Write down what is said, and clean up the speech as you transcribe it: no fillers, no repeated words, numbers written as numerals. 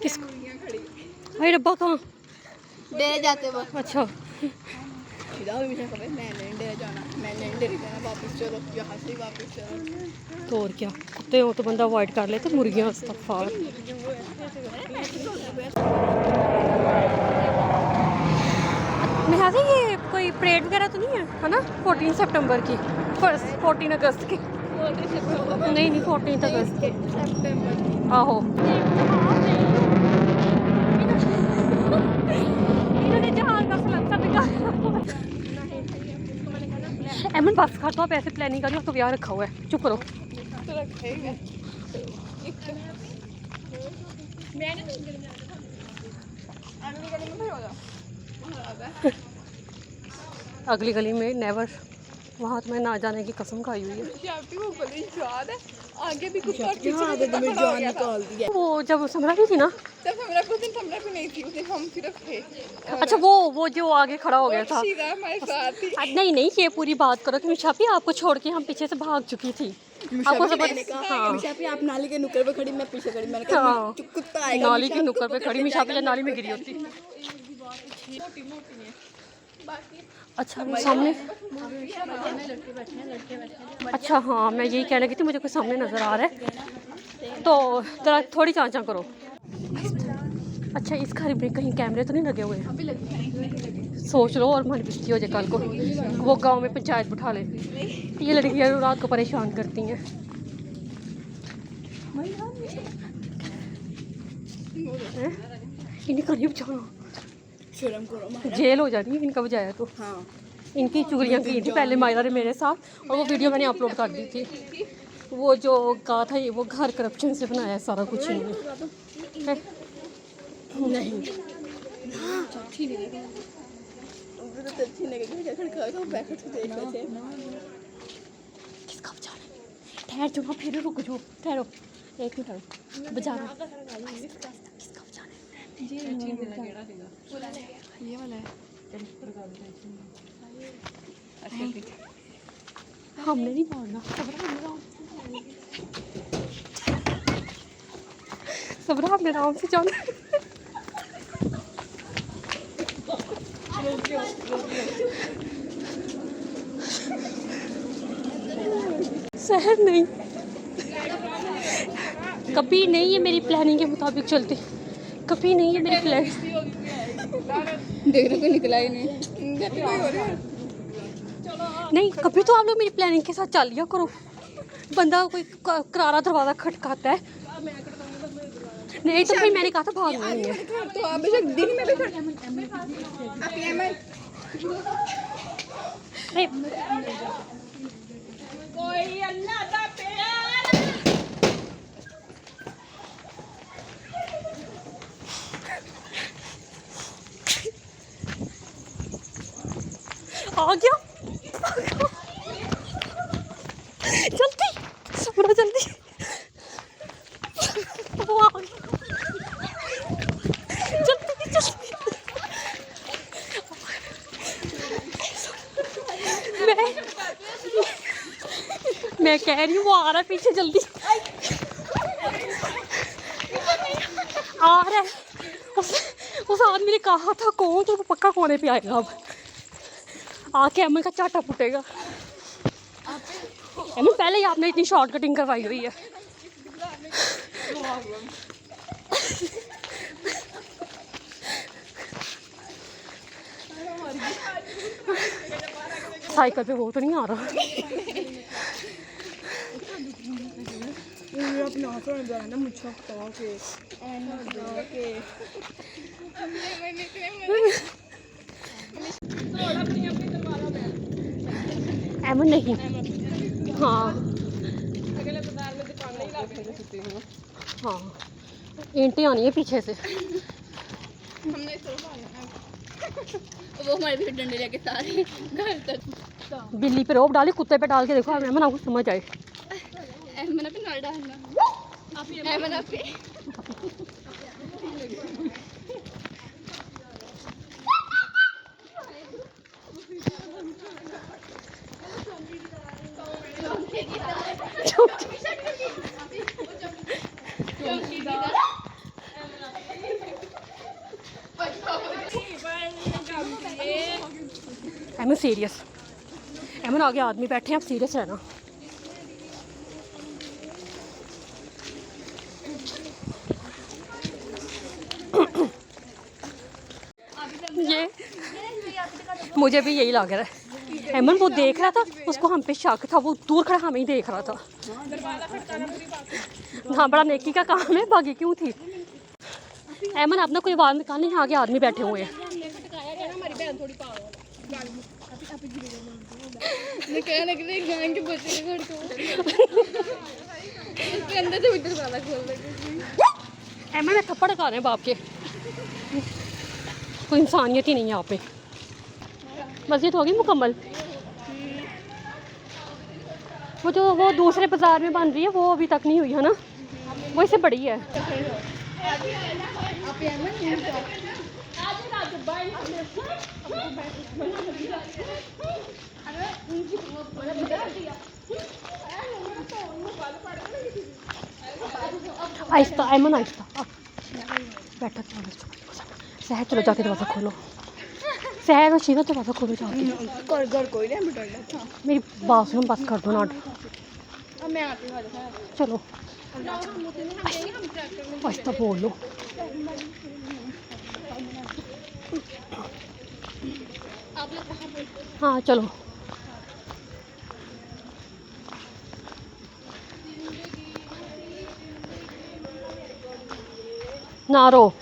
किसको? अरे डब्बा कहाँ? डेरे जाते वक्त। अच्छा मैंने डेरे जाना, वापस चलो यहाँ से वापस चलो। तो और क्या, कुत्ते हो तो बंदा अवॉइड कर लेते, मुर्गियाँ इस्तगफार। निहाज़ा ये कोई परेड वगैरह तो नहीं है ना? 14 सितंबर की, 14 अगस्त की? नहीं 14 अगस्त के आहो। इन्होंने जहाज का सलेंसर निकाला। एमन बस कर, तो आप ऐसे प्लानिंग करिए, तो ब्याह रखा हुआ है, चुप करो। अगली गली में नेवर, वहाँ तो मैं ना जाने की कसम खाई हुई है। वो गली याद है, आगे भी कुछ और पीछे भी जान निकाल दिया। वो जब समरा भी थी ना, जब हमरा को दिन हमरा भी नहीं थी, उस दिन हम सिर्फ थे। अच्छा वो जो आगे खड़ा हो गया था, सीधा हमारे साथ ही। नहीं ये पूरी बात करो कि मिशापी आपको छोड़ के हम पीछे से भाग चुकी थी। आपको मिशापी आप नाली के नुक्कड़ पे खड़ी, मैं पीछे खड़ी, मैंने कहा कुत्ता आएगा। नाली की नुक्कड़ पे खड़ी, मिशापी नाली में गिरी होती। अच्छा वो सामने, अच्छा हाँ मैं यही कहने की थी, मुझे कोई सामने नज़र आ रहा है, तो जरा थोड़ी चांचा करो। अच्छा इस घर में कहीं कैमरे तो नहीं लगे हुए हैं? सोच लो और हमारी बेइज्जती हो जाए कल को, वो गांव में पंचायत बिठा ले। ये लड़कियां रात को परेशान करती हैं। इन्हें करीब जाओ, शर्म करो, जेल हो जाती है इनका बजाया तो। हाँ इनकी चुगलियाँ की थी पहले मायरा ने मेरे साथ, और वो वीडियो मैंने अपलोड कर दी थी। वो जो कहा था ये वो घर करप्शन से बनाया है सारा कुछ इन्होंने। नहीं किसका बजाना? ठहर जाओ, फिर रुक जाओ, ठहरो एक मिनट, बजाना किसका बजाना है? ये वाला है। हमने नहीं मारना, सबरा हमने आराम से जाना। शहर नहीं, कभी नहीं ये मेरी प्लानिंग के मुताबिक चलती, कभी नहीं है मेरी प्लान। देखने को निकला ही नहीं कभी तो आप लोग मेरी प्लानिंग के साथ चल लिया करो। बंदा कोई करारा दरवाज़ा खटकाता है, नहीं तो फिर मैंने कहा था भागना नहीं है। तो आप बेशक दिन में भी कोई अल्लाह दा प्यार। आ गया जल्दी सबरा जल्दी, वो आ गया जल्दी जल्दी। मैं कह रही हूँ वो आ रहा है पीछे, जल्दी आ रहा है। उस आदमी ने कहा था कौन, तो वो पक्का कोने पे आएगा, अब आके अम्मी का चाटा फूटेगा। अम्मी पहले ही आपने इतनी शॉर्ट कटिंग करवाई हुई है। साइकिल पे वो तो नहीं आ रहा। एमन नहीं, हाँ हाँ ईंटें आनी है पीछे से। वो हमारे भी डंडे लेके सारे घर तक। बिल्ली पे रोप डाली, कुत्ते पे डाल के देखो, एमन आपको समझ आए। एमन पे ना डालना, एमन पे एमन सीरियस, एमन आगे आदमी बैठे हैं, आप सीरियस रहना। ये मुझे भी यही लग रहा है। एमन वो देख रहा था, उसको हम पे शक था, वो दूर खड़ा हमें ही देख रहा था। हाँ, बड़ा नेकी का काम है, भागी क्यों थी। एमन अपना कोई आवाज़ निकालने, यहाँ आगे आदमी बैठे हुए हैं। एमन में थप्पड़ खा रहे हैं बाप के, कोई इंसानियत ही नहीं है यहाँ पे। मस्जिद होगी मुकम्मल। वो जो वो दूसरे बाजार में बन रही है वो अभी तक नहीं हुई है ना, वो इससे बड़ी है। आहिस्ता एमन, आहिस्ता बैठा। सहर चलो जाके दरवाज़ा खोलो, सहर और शीरा दरवाज़ा खोलो जाके। मेरी बात सुनो, बस कर दो ना। चलो आहिस्ता बोलो। हाँ चलो। ना रो।